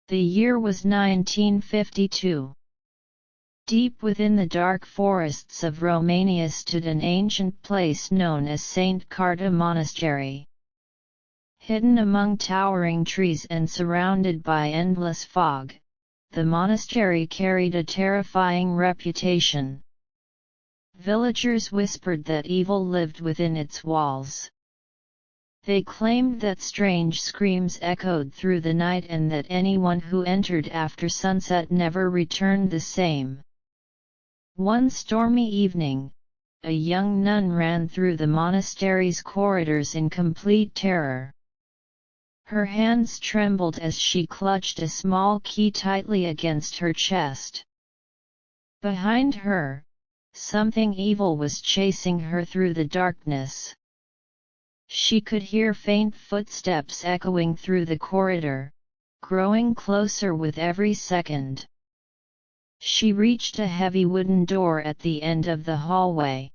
The year was 1952. Deep within the dark forests of Romania stood an ancient place known as St. Carta Monastery. Hidden among towering trees and surrounded by endless fog, the monastery carried a terrifying reputation. Villagers whispered that evil lived within its walls. They claimed that strange screams echoed through the night and that anyone who entered after sunset never returned the same. One stormy evening, a young nun ran through the monastery's corridors in complete terror. Her hands trembled as she clutched a small key tightly against her chest. Behind her, something evil was chasing her through the darkness. She could hear faint footsteps echoing through the corridor, growing closer with every second. She reached a heavy wooden door at the end of the hallway.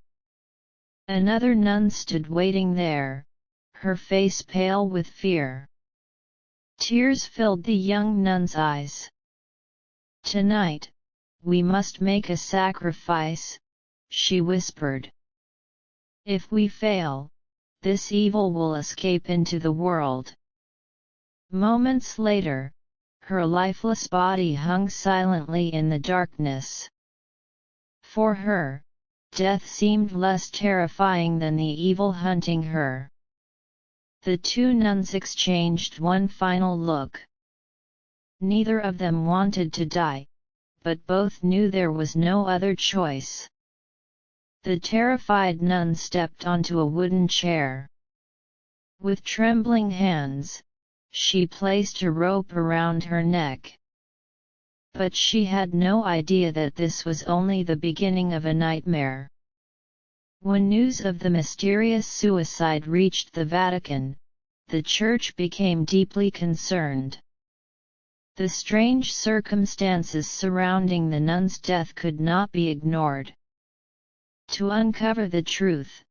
Another nun stood waiting there, her face pale with fear. Tears filled the young nun's eyes. "Tonight, we must make a sacrifice," she whispered. "If we fail, this evil will escape into the world." Moments later, her lifeless body hung silently in the darkness. For her, death seemed less terrifying than the evil hunting her. The two nuns exchanged one final look. Neither of them wanted to die, but both knew there was no other choice. The terrified nun stepped onto a wooden chair. With trembling hands, she placed a rope around her neck. But she had no idea that this was only the beginning of a nightmare. When news of the mysterious suicide reached the Vatican, the Church became deeply concerned. The strange circumstances surrounding the nun's death could not be ignored. To uncover the truth,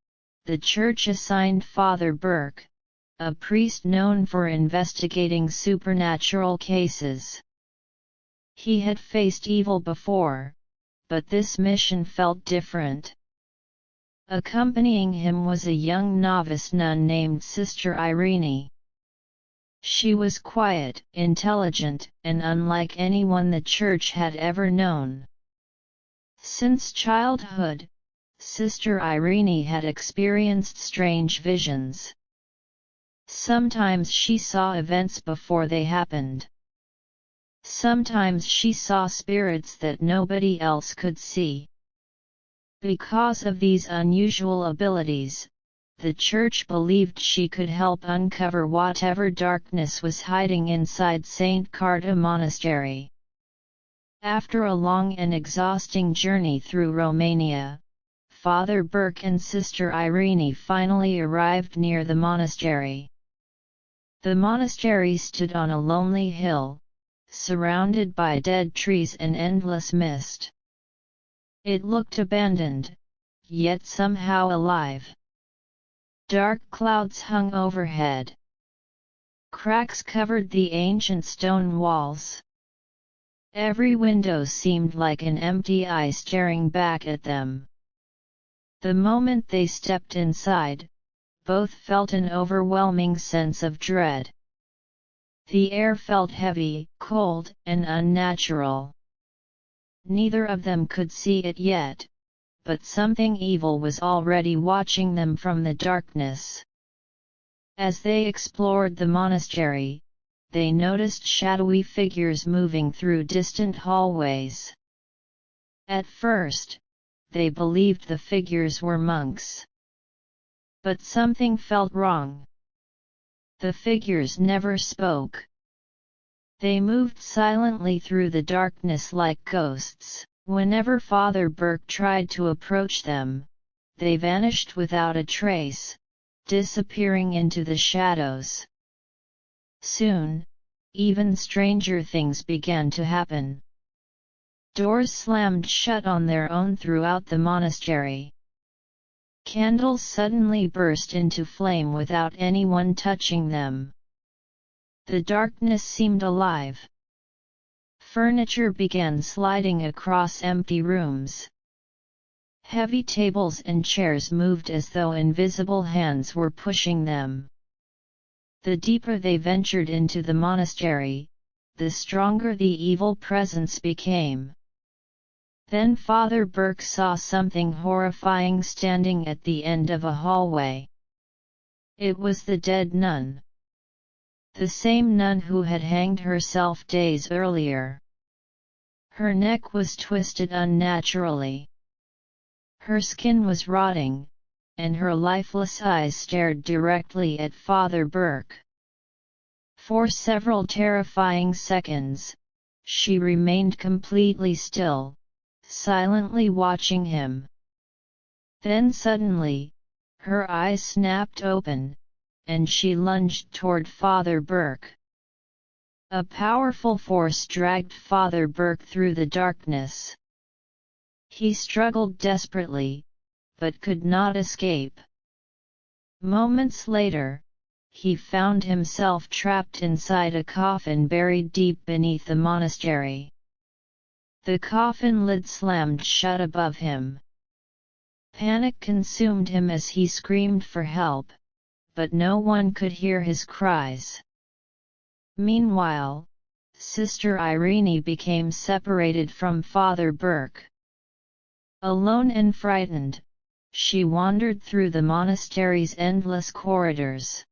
the Church assigned Father Burke, a priest known for investigating supernatural cases. He had faced evil before, but this mission felt different. Accompanying him was a young novice nun named Sister Irene. She was quiet, intelligent, and unlike anyone the Church had ever known. Since childhood, Sister Irene had experienced strange visions. Sometimes she saw events before they happened. Sometimes she saw spirits that nobody else could see. Because of these unusual abilities, the Church believed she could help uncover whatever darkness was hiding inside St. Carta Monastery. After a long and exhausting journey through Romania, Father Burke and Sister Irene finally arrived near the monastery. The monastery stood on a lonely hill, surrounded by dead trees and endless mist. It looked abandoned, yet somehow alive. Dark clouds hung overhead. Cracks covered the ancient stone walls. Every window seemed like an empty eye staring back at them. The moment they stepped inside, both felt an overwhelming sense of dread. The air felt heavy, cold, and unnatural. Neither of them could see it yet, but something evil was already watching them from the darkness. As they explored the monastery, they noticed shadowy figures moving through distant hallways. At first, they believed the figures were monks. But something felt wrong. The figures never spoke. They moved silently through the darkness like ghosts. Whenever Father Burke tried to approach them, they vanished without a trace, disappearing into the shadows. Soon, even stranger things began to happen. Doors slammed shut on their own throughout the monastery. Candles suddenly burst into flame without anyone touching them. The darkness seemed alive. Furniture began sliding across empty rooms. Heavy tables and chairs moved as though invisible hands were pushing them. The deeper they ventured into the monastery, the stronger the evil presence became. Then Father Burke saw something horrifying standing at the end of a hallway. It was the dead nun. The same nun who had hanged herself days earlier. Her neck was twisted unnaturally. Her skin was rotting, and her lifeless eyes stared directly at Father Burke. For several terrifying seconds, she remained completely still, silently watching him. Then suddenly, her eyes snapped open, and she lunged toward Father Burke. A powerful force dragged Father Burke through the darkness. He struggled desperately, but could not escape. Moments later, he found himself trapped inside a coffin buried deep beneath the monastery. The coffin lid slammed shut above him. Panic consumed him as he screamed for help, but no one could hear his cries. Meanwhile, Sister Irene became separated from Father Burke. Alone and frightened, she wandered through the monastery's endless corridors.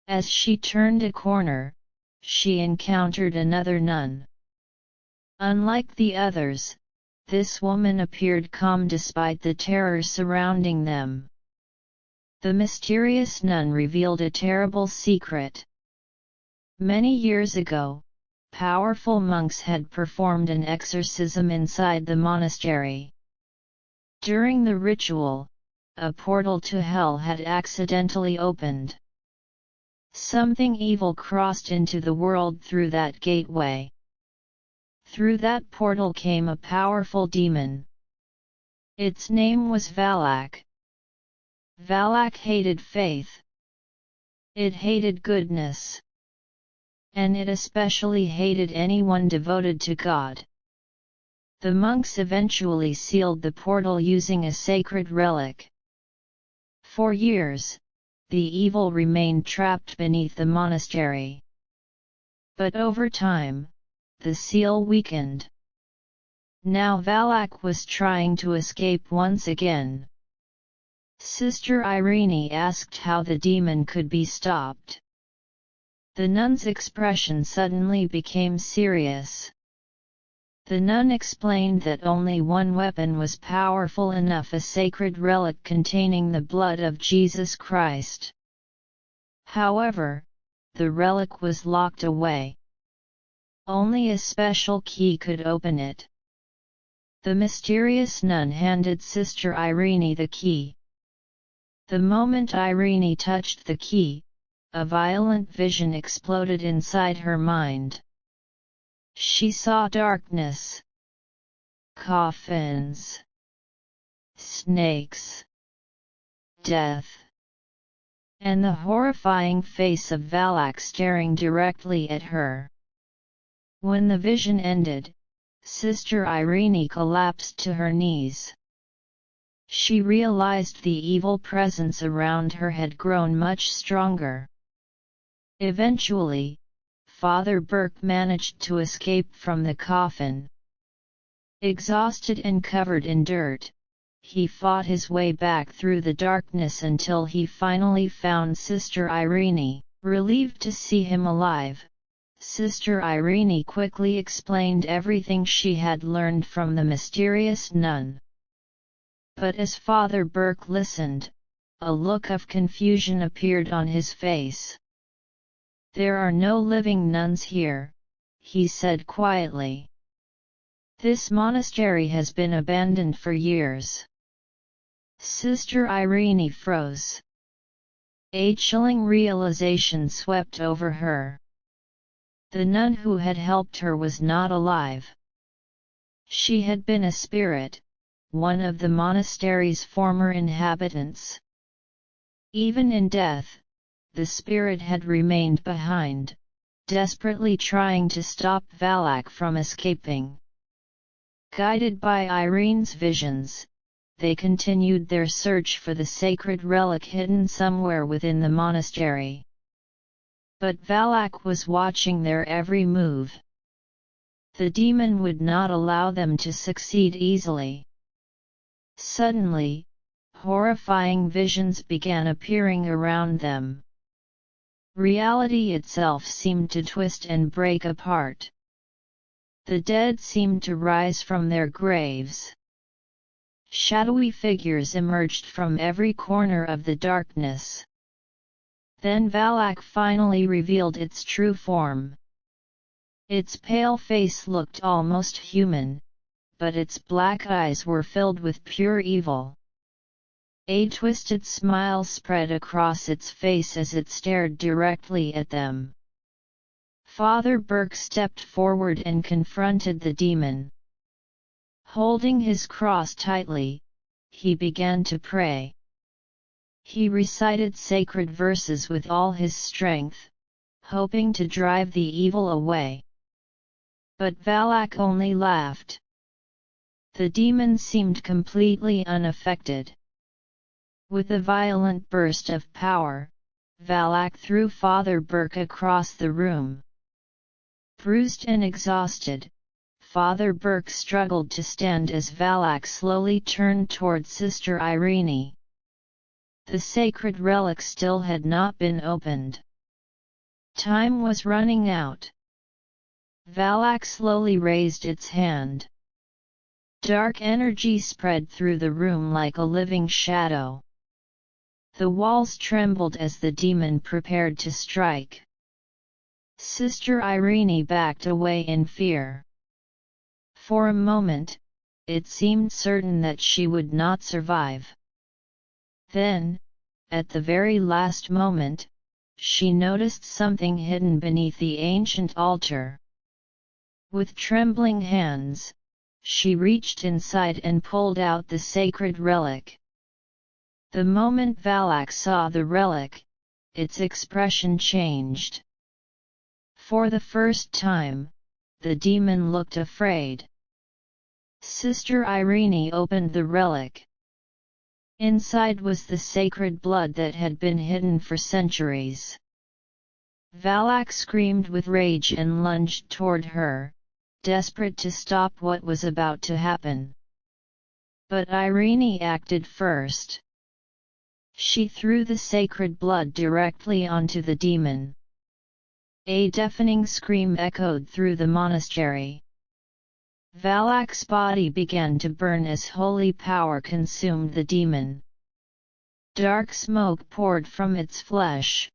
As she turned a corner, she encountered another nun. Unlike the others, this woman appeared calm despite the terror surrounding them. The mysterious nun revealed a terrible secret. Many years ago, powerful monks had performed an exorcism inside the monastery. During the ritual, a portal to hell had accidentally opened. Something evil crossed into the world through that gateway. Through that portal came a powerful demon. Its name was Valak. Valak hated faith. It hated goodness. And it especially hated anyone devoted to God. The monks eventually sealed the portal using a sacred relic. For years, the evil remained trapped beneath the monastery. But over time, the seal weakened. Now Valak was trying to escape once again. Sister Irene asked how the demon could be stopped. The nun's expression suddenly became serious. The nun explained that only one weapon was powerful enough: a sacred relic containing the blood of Jesus Christ. However, the relic was locked away. Only a special key could open it. The mysterious nun handed Sister Irene the key. The moment Irene touched the key, a violent vision exploded inside her mind. She saw darkness, coffins, snakes, death, and the horrifying face of Valak staring directly at her. When the vision ended, Sister Irene collapsed to her knees. She realized the evil presence around her had grown much stronger. Eventually, Father Burke managed to escape from the coffin. Exhausted and covered in dirt, he fought his way back through the darkness until he finally found Sister Irene. Relieved to see him alive, Sister Irene quickly explained everything she had learned from the mysterious nun. But as Father Burke listened, a look of confusion appeared on his face. "There are no living nuns here," he said quietly. "This monastery has been abandoned for years." Sister Irene froze. A chilling realization swept over her. The nun who had helped her was not alive. She had been a spirit, one of the monastery's former inhabitants. Even in death, the spirit had remained behind, desperately trying to stop Valak from escaping. Guided by Irene's visions, they continued their search for the sacred relic hidden somewhere within the monastery. But Valak was watching their every move. The demon would not allow them to succeed easily. Suddenly, horrifying visions began appearing around them. Reality itself seemed to twist and break apart. The dead seemed to rise from their graves. Shadowy figures emerged from every corner of the darkness. Then Valak finally revealed its true form. Its pale face looked almost human, but its black eyes were filled with pure evil. A twisted smile spread across its face as it stared directly at them. Father Burke stepped forward and confronted the demon. Holding his cross tightly, he began to pray. He recited sacred verses with all his strength, hoping to drive the evil away. But Valak only laughed. The demon seemed completely unaffected. With a violent burst of power, Valak threw Father Burke across the room. Bruised and exhausted, Father Burke struggled to stand as Valak slowly turned toward Sister Irene. The sacred relic still had not been opened. Time was running out. Valak slowly raised its hand. Dark energy spread through the room like a living shadow. The walls trembled as the demon prepared to strike. Sister Irene backed away in fear. For a moment, it seemed certain that she would not survive. Then, at the very last moment, she noticed something hidden beneath the ancient altar. With trembling hands, she reached inside and pulled out the sacred relic. The moment Valak saw the relic, its expression changed. For the first time, the demon looked afraid. Sister Irene opened the relic. Inside was the sacred blood that had been hidden for centuries. Valak screamed with rage and lunged toward her, desperate to stop what was about to happen. But Irene acted first. She threw the sacred blood directly onto the demon. A deafening scream echoed through the monastery. Valak's body began to burn as holy power consumed the demon. Dark smoke poured from its flesh.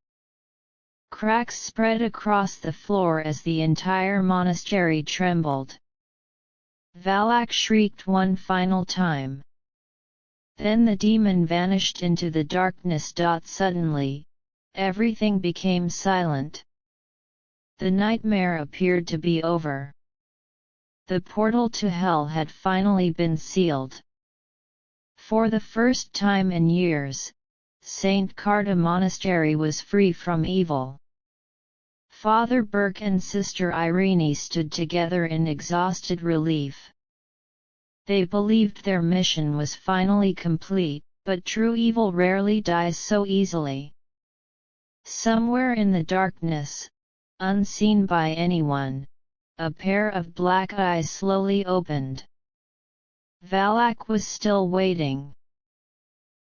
Cracks spread across the floor as the entire monastery trembled. Valak shrieked one final time. Then the demon vanished into the darkness. Suddenly, everything became silent. The nightmare appeared to be over. The portal to hell had finally been sealed. For the first time in years, St. Carta Monastery was free from evil. Father Burke and Sister Irene stood together in exhausted relief. They believed their mission was finally complete, but true evil rarely dies so easily. Somewhere in the darkness, unseen by anyone, a pair of black eyes slowly opened. Valak was still waiting.